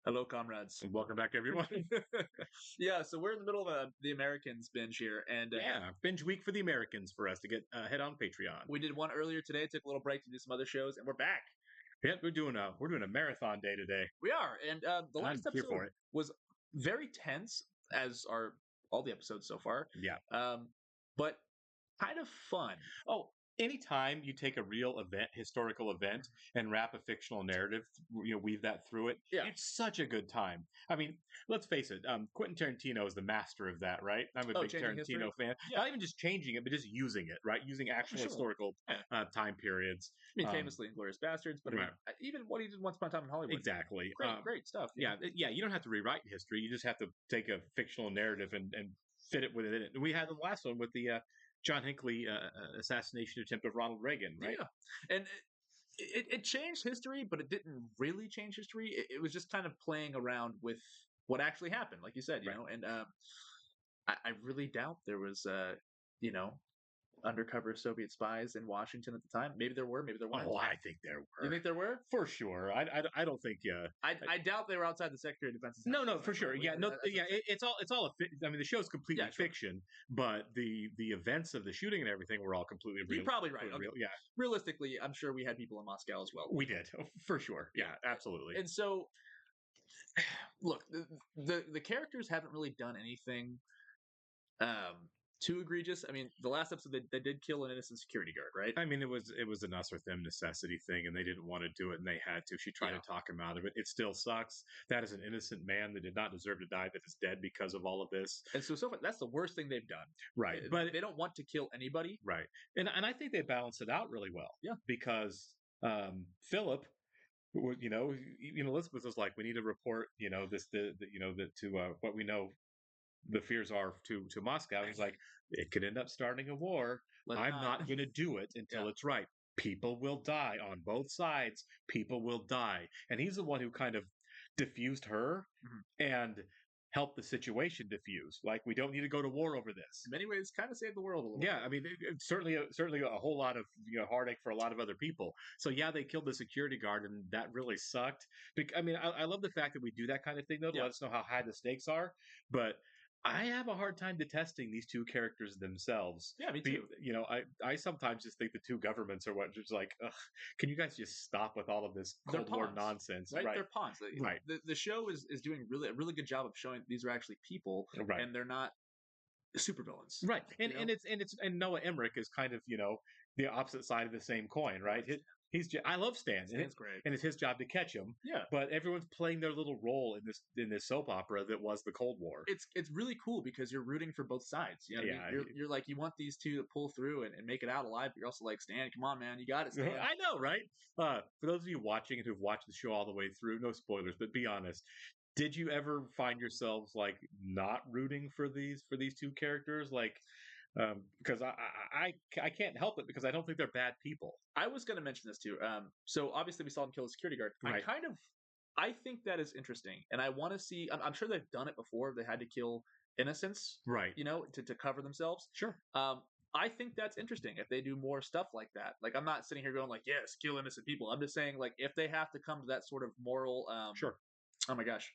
Hello, comrades. And welcome back, everyone. Yeah, so we're in the middle of the Americans binge here, and Yeah, binge week for the Americans for us to get head on Patreon. we did one earlier today. Took a little break to do some other shows, and we're back. Yeah, we're doing a marathon day today. We are, and the I'm last here episode for it. was very tense, as are all the episodes so far. Yeah. Um, but kind of fun. Oh, anytime you take a real event, historical event, and wrap a fictional narrative, weave that through it, Yeah. it's such a good time. I mean, let's face it, Quentin Tarantino is the master of that, right? I'm a Oh, big changing history. Tarantino fan. Yeah, Not even just changing it, but just using it, right? Using for actual sure. historical Yeah. time periods. I mean, Um, famously Inglorious Bastards, but I mean, right. even what he did Once Upon a Time in Hollywood. Exactly. Great stuff. Yeah. You don't have to rewrite history. You just have to take a fictional narrative and fit it within it. We had the last one with the John Hinckley assassination attempt of Ronald Reagan, right? Yeah, and it changed history, but it didn't really change history. It was just kind of playing around with what actually happened, like you said, Right. and I really doubt there was, you know, undercover Soviet spies in Washington at the time. Maybe there were, maybe there weren't. Oh, I think there You were think there were? for sure. I don't think. I doubt they were outside the Secretary of Defense's house. No, for sure. Yeah, no, yeah. It's all I mean, the show's completely Yeah, sure. fiction, but the events of the shooting and everything were all completely real. You're probably right. were Okay. Real. Yeah, Realistically, I'm sure we had people in Moscow as well. we did for sure. Yeah, absolutely. And so, look, the characters haven't really done anything um too egregious. I mean, the last episode they did kill an innocent security guard, right? I mean, it was an us or them necessity thing, and they didn't want to do it, and they had to. She tried Yeah. to talk him out of it. It still sucks. That is an innocent man that did not deserve to die. That is dead because of all of this. And so far, that's the worst thing they've done. Right, but They don't want to kill anybody. right, and I think they balance it out really well. Yeah. Because Philip, Elizabeth was like, we need to report, this, that to what we know the fears are to Moscow. He's like, it could end up starting a war. I'm not going to do it until Yeah. it's right. People will die on both sides. People will die. And he's the one who kind of diffused her and helped the situation diffuse. Like, we don't need to go to war over this. In many ways, kind of saved the world a little. Yeah, I mean, it's certainly a whole lot of heartache for a lot of other people. So yeah, they killed the security guard, and that really sucked. I mean, I love the fact that we do that kind of thing though to Yeah. let us know how high the stakes are. But I have a hard time detesting these two characters themselves. Yeah, me too. I sometimes just think the two governments are what just like, ugh, can you guys just stop with all of this They're Cold War pawns, nonsense? right? Right, They're pawns. right, The show is doing a really good job of showing these are actually people, right. and they're not supervillains. Right, and You know? and Noah Emmerich is kind of the opposite side of the same coin, right? I love Stan, Stan's great. and it's his job to catch him. Yeah. But everyone's playing their little role in this soap opera that was the Cold War. It's really cool because you're rooting for both sides. You know what I mean? You're like, you want these two to pull through and make it out alive, but you're also like, Stan, come on, man, you got it, Stan. I know, right? For those of you watching and who've watched the show all the way through, no spoilers, but be honest. Did you ever find yourselves like not rooting for these two characters? Like, because I can't help it because I don't think they're bad people. I was going to mention this too. So obviously we saw him kill the security guard. Right. I think that is interesting, and I want to see. I'm sure they've done it before. They had to kill innocents, Right. To cover themselves. Sure. I think that's interesting if they do more stuff like that. Like, I'm not sitting here going like, yes, kill innocent people. I'm just saying, like, if they have to come to that sort of moral, Sure. oh my gosh,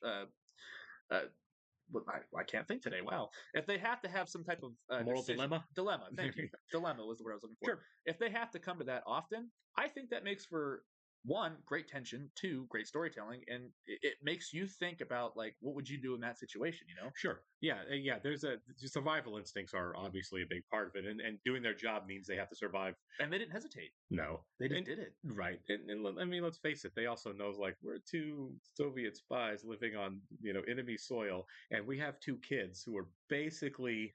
I can't think today. Wow. If they have to have some type of Moral dilemma, dilemma. thank you. Dilemma was the word I was looking for. Sure. If they have to come to that often, I think that makes for one, great tension, two, great storytelling, and it makes you think about like, what would you do in that situation? Sure. Yeah. Yeah. There's the survival instincts are obviously a big part of it, and doing their job means they have to survive. And they didn't hesitate. No, they just did it. Right. And I mean, let's face it. They also know like we're two Soviet spies living on enemy soil, and we have two kids who are basically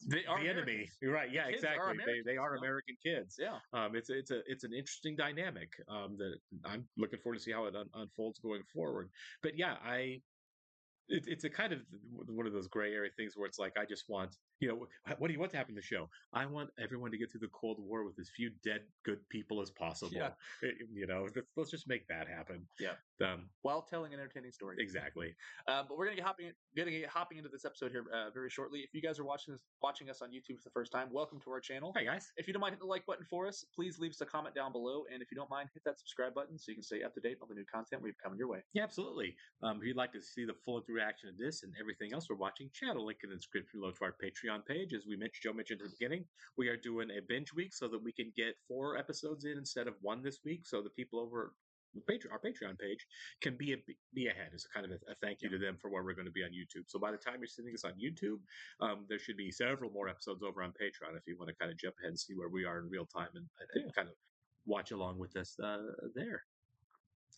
They are the enemy. You're right. Yeah, exactly. They are American kids. Yeah. It's an interesting dynamic that I'm looking forward to see how it unfolds going forward. But yeah, it's a kind of one of those gray area things where it's like I just want You know, what do you want to happen in the show? I want everyone to get through the Cold War with as few dead good people as possible. Yeah. You know, let's just make that happen. Yeah. While telling an entertaining story. Exactly. But we're gonna get hopping into this episode here very shortly. If you guys are watching us on YouTube for the first time, welcome to our channel. Hey guys. If you don't mind hitting the like button for us, please leave us a comment down below. And if you don't mind, hit that subscribe button so you can stay up to date on the new content we've coming your way. Yeah, absolutely. If you'd like to see the full reaction of this and everything else we're watching, channel link in the description below to our Patreon page. As Joe mentioned at the beginning, we are doing a binge week so that we can get 4 episodes in instead of 1 this week. So the people over our Patreon page can be ahead. It's kind of a thank you to them for where we're going to be on YouTube. So by the time you're seeing this on YouTube, there should be several more episodes over on Patreon if you want to kind of jump ahead and see where we are in real time and kind of watch along with us there.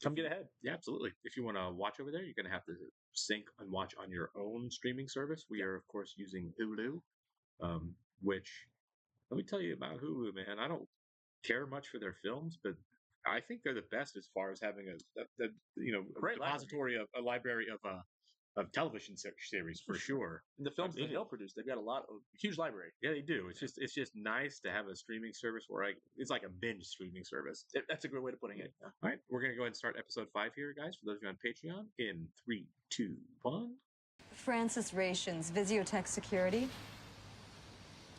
Come get ahead. Yeah, absolutely. If you want to watch over there, you're going to have to sync and watch on your own streaming service. We are, of course, using Hulu, which, let me tell you about Hulu, man. I don't care much for their films, but I think they're the best as far as having a Great repository of a library of television series for sure. And the films that they'll produce, they've got a huge library. Yeah, they do. It's just nice to have a streaming service where it's like a binge streaming service. That's a great way of putting it. All right, we're gonna go ahead and start episode 5 here, guys. For those of you on Patreon, in 3, 2, 1. Francis Rations, Visiotech Security.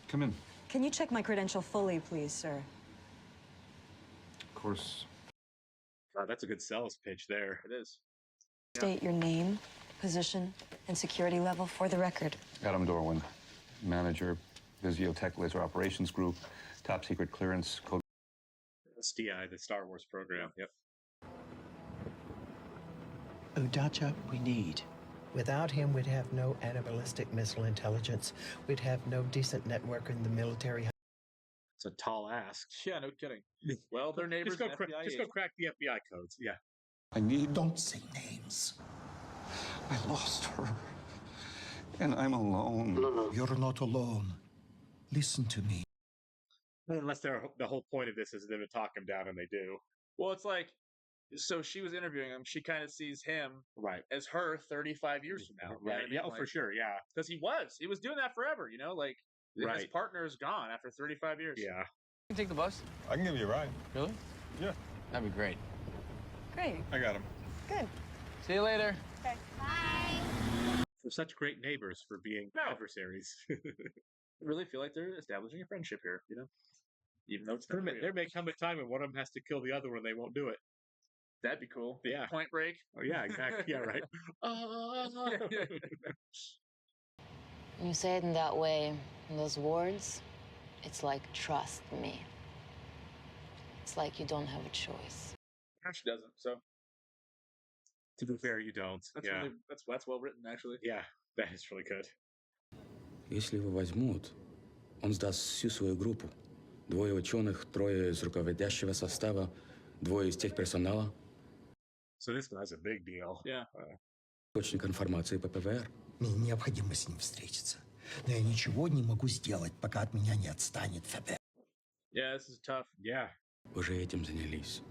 Come in. Can you check my credential fully, please, sir? Of course. That's a good sales pitch there. It is. State your name, position, and security level for the record. Adam Dorwin, manager, Visiotech Laser Operations Group, top secret clearance, code. SDI, the Star Wars program. Yep. Udacha, we need. Without him, we'd have no anti-ballistic missile intelligence. We'd have no decent network in the military. It's a tall ask. Yeah, no kidding. Well, their neighbors. Just go crack the FBI codes. Yeah. I need. Don't say names. I lost her. And I'm alone. No. You're not alone. Listen to me. Unless the whole point of this is them to talk him down, and they do. Well, it's like, so she was interviewing him. She kind of sees him Right. as her 35 years from now. Right. Yeah, for sure. Yeah. Because he was doing that forever, like his Right. partner is gone after 35 years. Yeah. You can take the bus. I can give you a ride. Really? Yeah. That'd be great. Great. I got him. Good. See you later. They're such great neighbors for being adversaries. I really feel like they're establishing a friendship here, even though it's not real. There may come a time when one of them has to kill the other one, they won't do it. That'd be cool. Yeah. Point Break. Oh yeah, exactly. Yeah, right. When you say it in that way, in those words, it's like, trust me. It's like you don't have a choice. She doesn't. So To be fair, you don't. that's Yeah. really that's well written, actually. Yeah, that is really good. Если его возьмут, он сдаст всю свою группу. 2 ученых, 3 из руководящего состава, 2 из техперсонала. So that's a big deal. Yeah. Источник информации по ПВР. Мне необходимо с ним встретиться. Но я ничего не могу сделать, пока от меня не отстанет ФБР. Yeah, this is tough. Yeah. Уже этим занялись.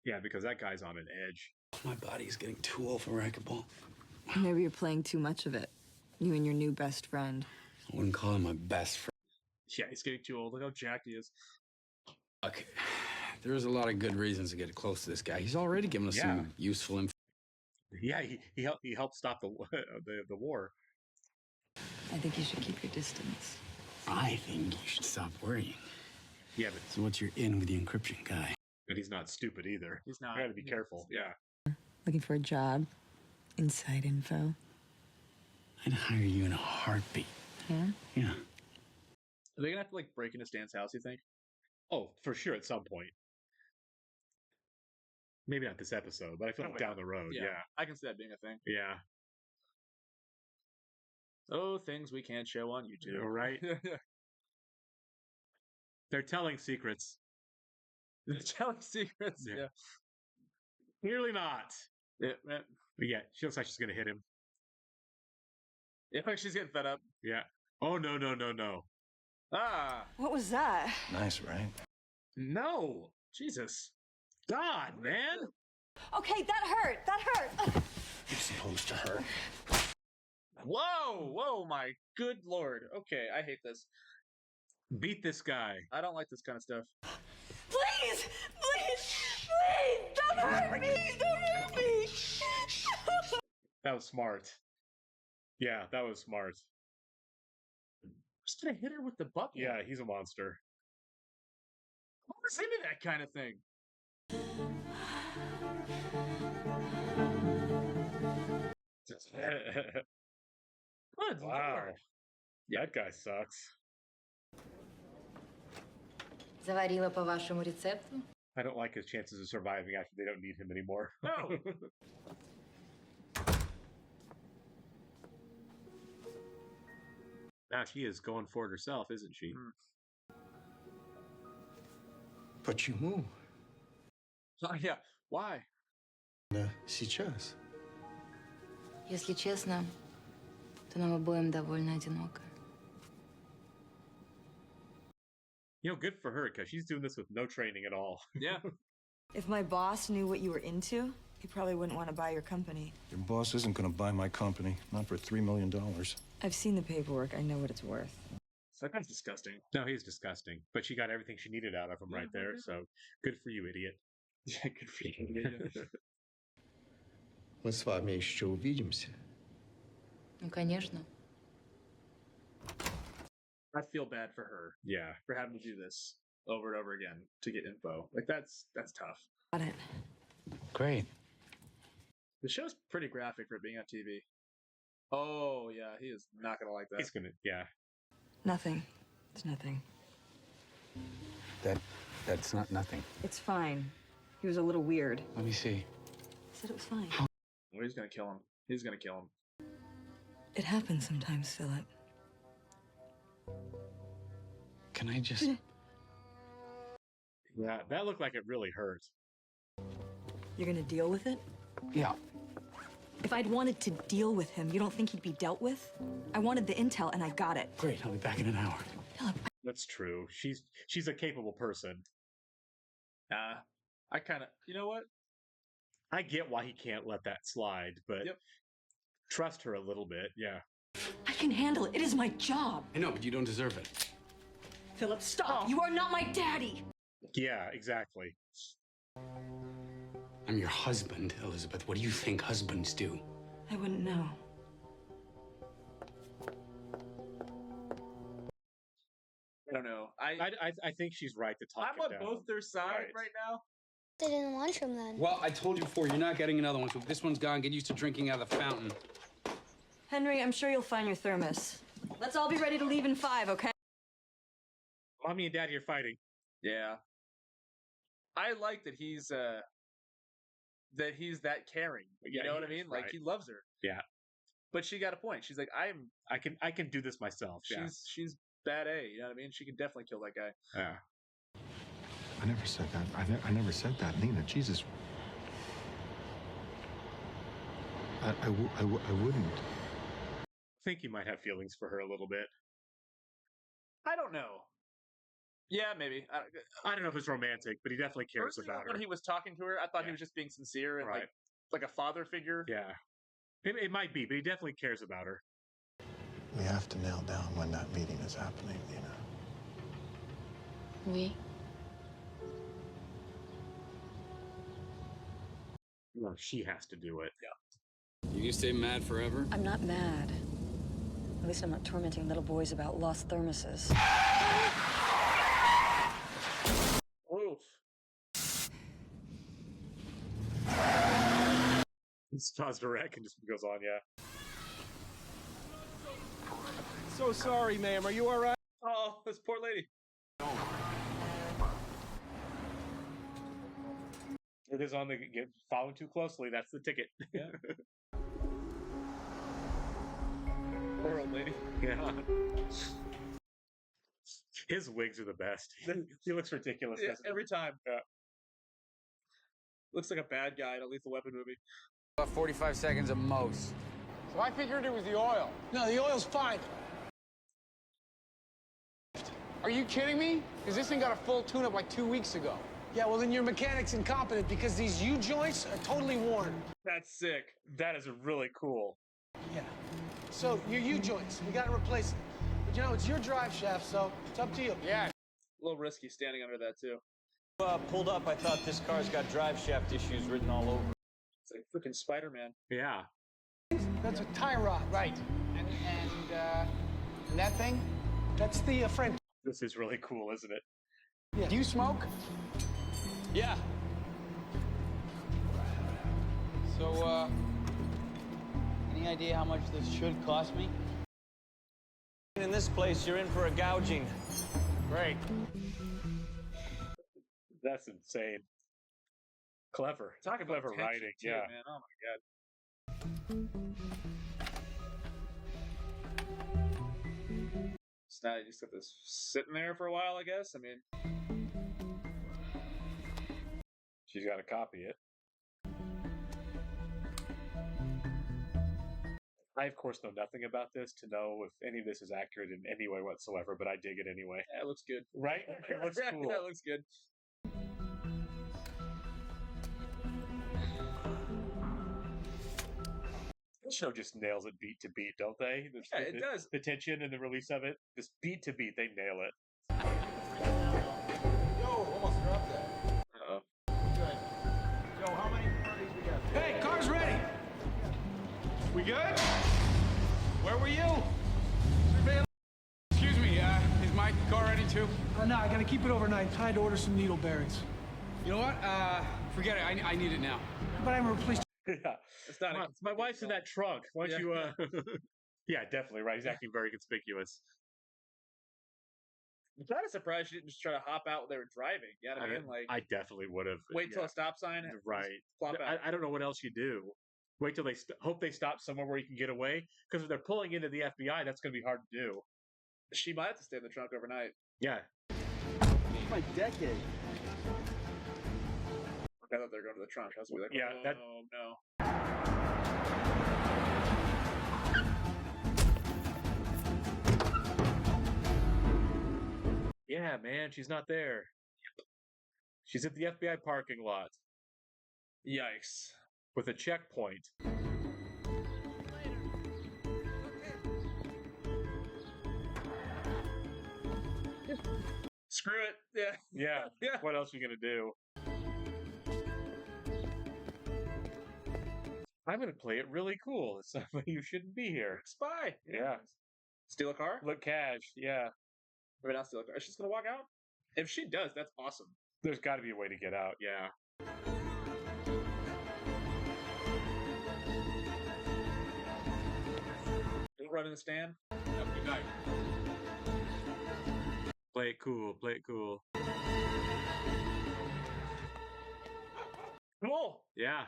Yeah, because that guy's on an edge. My body's getting too old for racquetball. Maybe you're playing too much of it. You and your new best friend. I wouldn't call him my best friend. Yeah, he's getting too old. Look how jacked he is. Okay. There's a lot of good reasons to get close to this guy. He's already given us some useful info. Yeah, he helped stop the war. I think you should keep your distance. I think you should stop worrying. Yeah, but So what's your in with the encryption guy? he's not stupid either. He's not. You gotta be careful. Yeah. Looking for a job? Inside info? I'd hire you in a heartbeat. Yeah? Yeah. Are they gonna have to break into Stan's house? You think? Oh, for sure at some point. Maybe not this episode, but I feel like down the road. Yeah. I can see that being a thing. Yeah. Oh, things we can't show on YouTube. All right. They're telling secrets. They're telling secrets. Yeah. Yeah. Clearly not. Yeah. But yeah, she looks like she's gonna hit him. Yeah, like she's getting fed up. Yeah. Oh no. Ah, What was that? Nice, right? No. Jesus. God, man. Okay, that hurt. That hurt. You're supposed to hurt. Whoa, whoa, my good lord. Okay, I hate this. Beat this guy. I don't like this kind of stuff. Please! Please! Please! Don't hurt me! Don't hurt me! That was smart. Yeah, that was smart. Just gonna hit her with the bucket. Yeah, he's a monster. Who's into that kind of thing? Good Wow. lord. That guy sucks. Заварила по вашему рецепту? I don't like his chances of surviving after they don't need him anymore. No. Now she is going for it herself, isn't she? Почему? Yeah, why? Сейчас. Если честно, то нам обоим довольно одиноко. You know, good for her, because she's doing this with no training at all. Yeah. If my boss knew what you were into, he probably wouldn't want to buy your company. Your boss isn't going to buy my company, not for $3 million. I've seen the paperwork. I know what it's worth. That guy's disgusting. No, he's disgusting. But she got everything she needed out of him right there, so good for you, idiot. Yeah, good for you. Мы с вами еще увидимся. Ну, конечно. I feel bad for her Yeah. for having to do this over and over again to get info. Like that's tough. Got it. Great. The show's pretty graphic for being on TV. Oh yeah, he is not gonna like that. He's gonna, yeah. Nothing. It's nothing. That's not nothing. It's fine. He was a little weird. Let me see. I said it was fine. Well, he's gonna kill him. He's gonna kill him. It happens sometimes, Philip. Can I just... Yeah, that looked like it really hurt. You're gonna deal with it? Yeah. If I'd wanted to deal with him, you don't think he'd be dealt with? I wanted the intel, and I got it. Great, I'll be back in an hour. Philip, That's true. She's a capable person. I kind of, you know what? I get why he can't let that slide, but Yep. trust her a little bit, yeah. I can handle it. It is my job. I know, but you don't deserve it. Philip, stop. You are not my daddy. Yeah, exactly. I'm your husband, Elizabeth. What do you think husbands do? I wouldn't know. I don't know. I think she's right to talk I'm it on down. both their side Right. right now. They didn't launch him then. Well, I told you before, you're not getting another one, so if this one's gone, get used to drinking out of the fountain. Henry, I'm sure you'll find your thermos. Let's all be ready to leave in 5, okay? Mommy and Daddy are fighting. Yeah. I like that he's that caring. You Yeah, know what I he- mean? Like right. he loves her. Yeah. But she got a point. She's like, I can do this myself. Yeah. she's bad A, you know what I mean? She could definitely kill that guy. Yeah. I never said that. I never said that, Nina. Jesus. I wouldn't. I think you might have feelings for her a little bit. I don't know. Yeah, maybe. I don't know if it's romantic, but he definitely cares Personally, about her. when he was talking to her, I thought Yeah. he was just being sincere and Right. like a father figure. Yeah. It might be, but he definitely cares about her. We have to nail down when that meeting is happening, Nina. We? Well, she has to do it. Yeah. You gonna stay mad forever? I'm not mad. At least I'm not tormenting little boys about lost thermoses. Oof. He stops to wreck and just goes on, yeah. So sorry, ma'am. Are you all right? Oh, this poor lady. It is on the get following too closely. That's the ticket. Yeah. Poor old lady. Yeah. His wigs are the best. He looks ridiculous. Yeah, doesn't he? every time. Yeah. Looks like a bad guy in a Lethal Weapon movie. About 45 seconds at most. So I figured it was the oil. No, the oil's fine. Are you kidding me? Because this thing got a full tune-up like 2 weeks ago. Yeah, well, then your mechanic's incompetent because these U-joints are totally worn. That's sick. That is really cool. Yeah. So, your U-joints, we gotta replace them. But you know, it's your drive shaft, so it's up to you. Yeah. A little risky standing under that, too. Pulled up, I thought this car's got drive shaft issues written all over. It's like freaking Spider-Man. Yeah. That's a tie rod. Right. And that thing? That's the front. This is really cool, isn't it? Yeah. Do you smoke? Yeah. So, any idea how much this should cost me? In this place, you're in for a gouging. Great. That's insane. Clever. Talk about clever tension, writing, too, yeah. Man. Oh my god. So now you just got this sitting there for a while, I guess. I mean, she's got to copy it. I, of course, know nothing about this to know if any of this is accurate in any way whatsoever, but I dig it anyway. Yeah, it looks good. Right? It looks cool. Yeah, it looks good. The show just nails it beat to beat, don't they? Yeah, it does. The tension and the release of it, just beat to beat, they nail it. Yo, almost dropped that. Uh-oh. Good. Yo, how many parties we got? Hey, car's ready. We good? Where were you? Excuse me, is my car ready too? No, I gotta keep it overnight. I had to order some needle bearings. You know what? Forget it. I need it now. But I'm replaced. Yeah. It's not My wife's in that trunk. Why don't you, Yeah, definitely, right. He's acting very conspicuous. I'm kind of surprised she didn't just try to hop out while they were driving. You know what I mean? Like, I definitely would have. wait till a stop sign. and Right. just Plop out. I don't know what else you do. Wait till they hope they stop somewhere where you can get away. Because if they're pulling into the FBI, that's going to be hard to do. She might have to stay in the trunk overnight. Yeah. My decade. I thought they were going to the trunk. I was like, Yeah, oh that- no. Yeah, man, she's not there. She's at the FBI parking lot Yikes. with a checkpoint. Screw it. Yeah. Yeah. Yeah. What else are you going to do? I'm going to play it really cool. It's something you shouldn't be here. Spy. Yeah. Steal a car? Look cash. Yeah. Maybe not steal a car. She's going to walk out? If she does, that's awesome. There's got to be a way to get out. Yeah. Don't run in the stand. Have a good night. Play it cool. Play it cool. Cool. Yeah.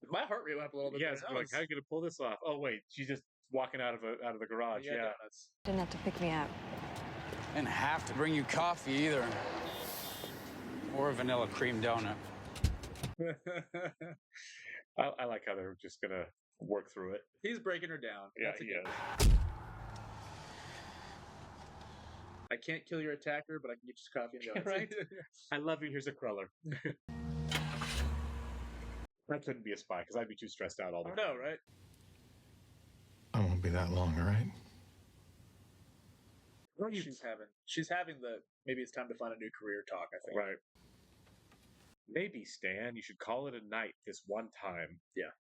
My heart rate went up a little bit. Yeah. there. It's That like, was- how are you going to pull this off? Oh, wait. She's just walking out of the garage. Yeah, Yeah. donuts. Didn't have to pick me up. Didn't have to bring you coffee either. Or a vanilla cream donut. I like how they're just going to work through it. He's breaking her down. Yeah, That's a he good- is. I can't kill your attacker, but I can get you coffee and donuts. Right? I love you. Here's a cruller. I couldn't be a spy because I'd be too stressed out all the I time. know, right? I won't be that long, all right? She's having the maybe it's time to find a new career talk, I think. Right. Maybe, Stan, you should call it a night this one time. Yeah.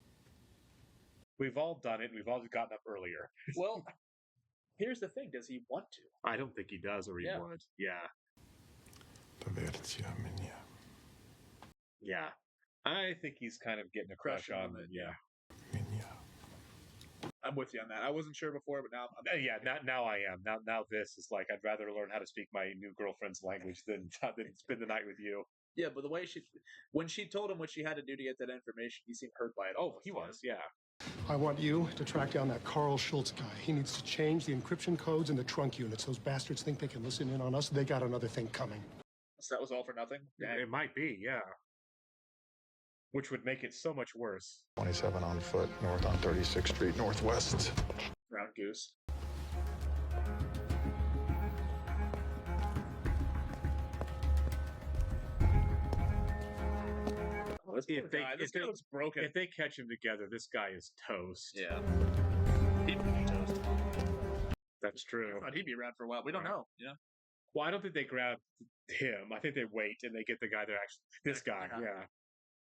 We've all done it. We've all gotten up earlier. Well, here's the thing. Does he want to? I don't think he does or he Yeah. would. Yeah. Доверься мне. Yeah. I think he's kind of getting a crush Crushing on on it. it, Yeah. I'm with you on that. I wasn't sure before, but now I'm Yeah, now I am. Now this is like I'd rather learn how to speak my new girlfriend's language than spend the night with you. Yeah, but the way when she told him what she had to do to get that information, he seemed hurt by it. Oh, he was, yeah. I want you to track down that Carl Schultz guy. He needs to change the encryption codes in the trunk units. Those bastards think they can listen in on us. They got another thing coming. So that was all for nothing? Dang. It might be, yeah. Which would make it so much worse. 27 on foot, north on 36th Street, northwest. Round goose. This poor guy. This guy looks broken. If they catch him together, this guy is toast. Yeah. He'd be toast. That's true. I thought he'd be around for a while. We don't know. Yeah. Well, I don't think they grab him. I think they wait and they get the guy they're actually. This guy, yeah.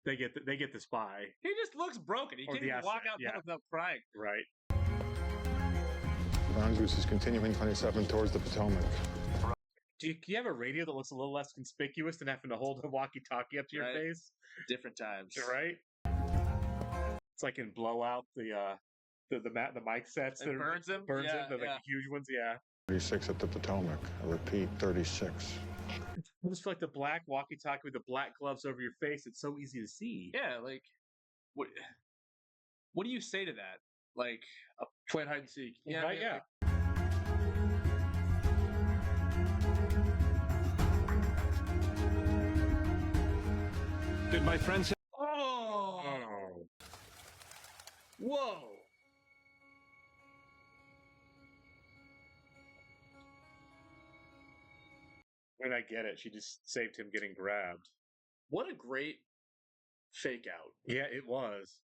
They get the spy. He just looks broken. He Or can't the even walk asset, out yeah. without crying. Right. The Mongoose is continuing 27 towards the Potomac. Do you have a radio that looks a little less conspicuous than having to hold a walkie-talkie up to your Right. face? Different times. Right. It's like in Blowout, the mic sets. It burns him? Burns Yeah, him. The yeah. like, huge ones. Yeah. 36 at the Potomac. I repeat, 36. I just feel like the black walkie-talkie with the black gloves over your face. It's so easy to see. Yeah, like, what do you say to that? Like, playing hide and seek. Yeah, Right, yeah. like, Did my friend say? oh! Oh. Whoa! I mean, I get it. She just saved him getting grabbed. What a great fake out. Yeah, it was.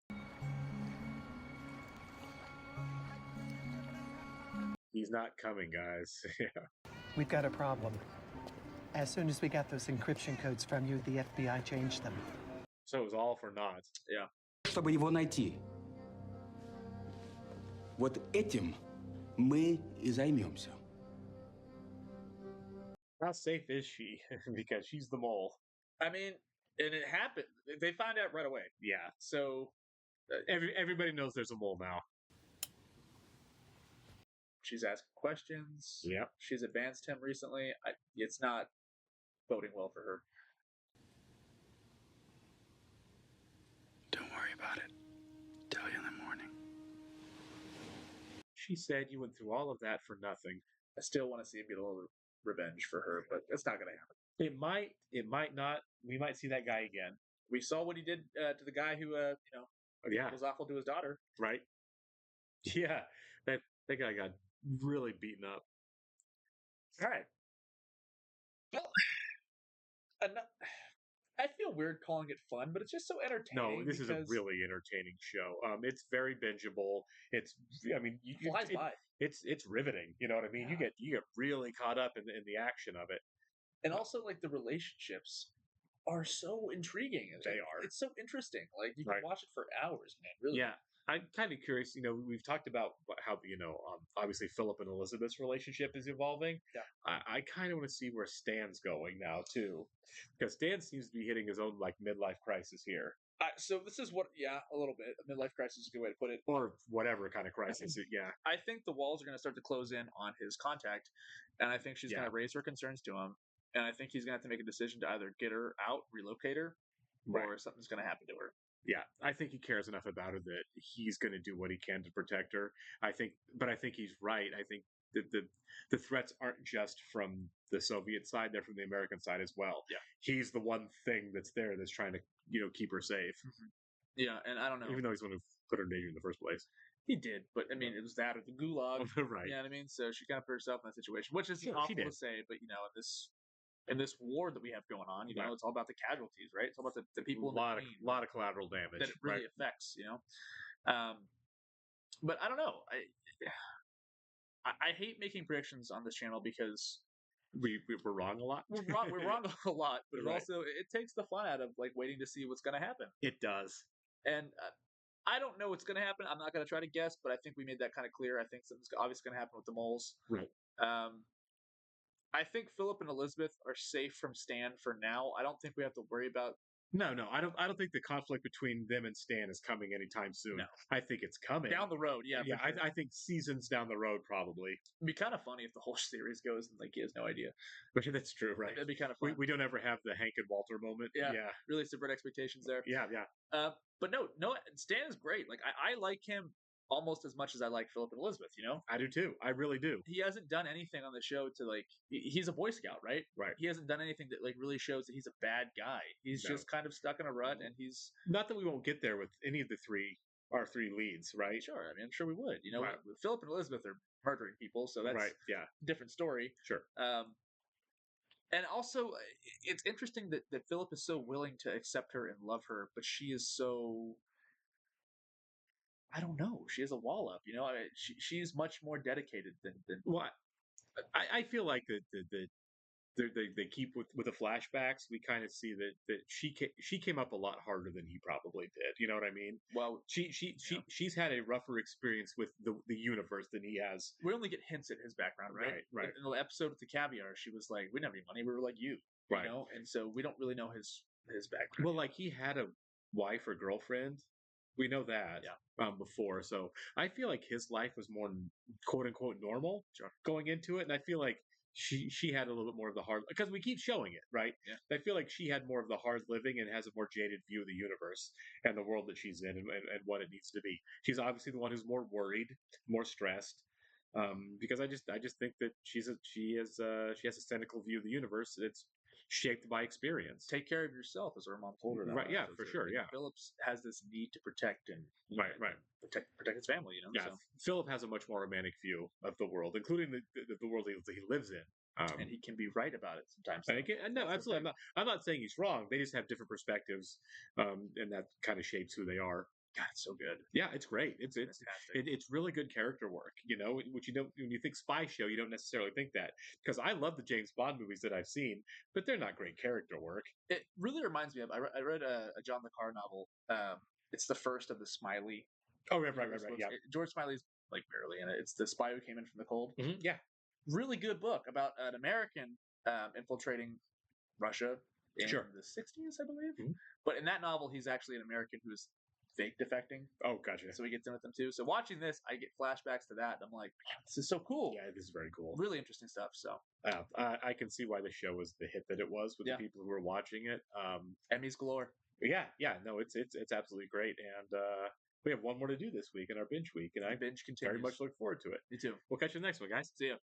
He's not coming, guys. Yeah. We've got a problem. As soon as we got those encryption codes from you, the FBI changed them. So it was all for naught. Yeah. Чтобы его найти. Вот этим мы и займемся. How safe is she? Because she's the mole. I mean, and it happened. They found out right away. Yeah. So Everybody knows there's a mole now. she's asking questions. Yep. She's advanced him recently. It's not boding well for her. Don't worry about it. Tell you in the morning. She said you went through all of that for nothing. I still want to see him get a little revenge for her, but it's not going to happen. It might not. We might see that guy again. We saw what he did to the guy who, Yeah. was awful to his daughter. Right. Yeah. That guy got really beaten up. All right. Well, I feel weird calling it fun, but it's just so entertaining. No, this is a really entertaining show. It's very bingeable. I mean, flies by. It's riveting. You know what I mean? Yeah. You get really caught up in the action of it. And also, like, the relationships are so intriguing. They are. It's so interesting. Like, you can Right. watch it for hours, man. Really. Yeah. I'm kind of curious. We've talked about how obviously Philip and Elizabeth's relationship is evolving. Yeah. I kind of want to see where Stan's going now too, because Stan seems to be hitting his own like midlife crisis here, So this is a little bit. A midlife crisis is a good way to put it. or whatever kind of crisis. Yeah. I think the walls are going to start to close in on his contact, and I think she's Yeah. going to raise her concerns to him, and I think he's going to have to make a decision to either get her out, relocate her, or Right. something's going to happen to her. Yeah, I think he cares enough about her that he's going to do what he can to protect her. But I think he's right. I think that the threats aren't just from the Soviet side; they're from the American side as well. Yeah. He's the one thing that's there that's trying to keep her safe, Yeah, and I don't know. even though he's the one who put her in danger in the first place. He did, but I mean, it was that or the gulag. Right. You know what I mean? So she kind of put herself in that situation, which is Sure, she awful to did. say, but in this war that we have going on, Right. it's all about the casualties, right? It's all about the people A in the lot pain of collateral damage that it really right? affects, But I don't know. I hate making predictions on this channel because We're wrong a lot. we're wrong a lot, but Right. it takes the fun out of like waiting to see what's going to happen. It does. And I don't know what's going to happen. I'm not going to try to guess, but I think we made that kind of clear. I think something's obviously going to happen with the moles. Right. I think Philip and Elizabeth are safe from Stan for now. I don't think we have to worry about. No, I don't think the conflict between them and Stan is coming anytime soon. No. I think it's coming Down the road, yeah. Yeah, for sure. I think seasons down the road probably. It'd be kind of funny if the whole series goes and like he has no idea. But that's true, right? It'd be kind of fun. We don't ever have the Hank and Walter moment. Yeah. yeah, Really subvert expectations there. yeah. But no, Stan is great. Like I like him almost as much as I like Philip and Elizabeth. I do too. I really do. He hasn't done anything on the show to like. He's a Boy Scout, right? Right. He hasn't done anything that like really shows that he's a bad guy. He's No. just kind of stuck in a rut, and he's Not that we won't get there with any of our three leads, right? sure. I mean, I'm sure we would. Right. Philip and Elizabeth are murdering people, so that's right. Yeah. a different story. Sure. And also, it's interesting that Philip is so willing to accept her and love her, but she is so. I don't know. She has a wall up, you know. I mean, she's much more dedicated than. Well, I feel like they keep with the flashbacks. We kind of see that she came up a lot harder than he probably did. You know what I mean? Well, she's had a rougher experience with the universe than he has. We only get hints at his background, right? Right. In the episode with the caviar, she was like, "We didn't have any money. We were like you, Right. you know." And so we don't really know his background. Well, like he had a wife or girlfriend. We know that before. So I feel like his life was more quote unquote normal going into it, and I feel like she had a little bit more of the hard because we keep showing it, right? Yeah. I feel like she had more of the hard living and has a more jaded view of the universe and the world that she's in and what it needs to be. She's obviously the one who's more worried, more stressed. Because I just think that she has a cynical view of the universe that's shaped by experience. Take care of yourself, as her mom told her. That Right? Yeah, for sure. Yeah. Phillips has this need to protect and right. protect his family. You know. Yeah. So. Philip has a much more romantic view of the world, including the world that he lives in. And he can be right about it sometimes. No, absolutely. I'm not saying he's wrong. They just have different perspectives, and that kind of shapes who they are. God, it's so good. Yeah, it's great. It's really good character work. You know, which when you think spy show, you don't necessarily think that because I love the James Bond movies that I've seen, but they're not great character work. It really reminds me of I read a John le Carre novel. It's the first of the Smiley. Oh, right. Yeah, George Smiley's like barely in it. It's the spy who came in from the cold. Mm-hmm, yeah, really good book about an American infiltrating Russia in the 60s, I believe. Mm-hmm. But in that novel, he's actually an American who's fake defecting. Oh, gotcha. So he gets in with them too. So watching this, I get flashbacks to that. And I'm like, man, this is so cool. Yeah, this is very cool. Really interesting stuff. So I can see why the show was the hit that it was with the people who were watching it. Emmys galore. Yeah. No, it's absolutely great. And we have one more to do this week in our binge week, and I binge continues. very much look forward to it. Me too. We'll catch you next one, guys. See ya.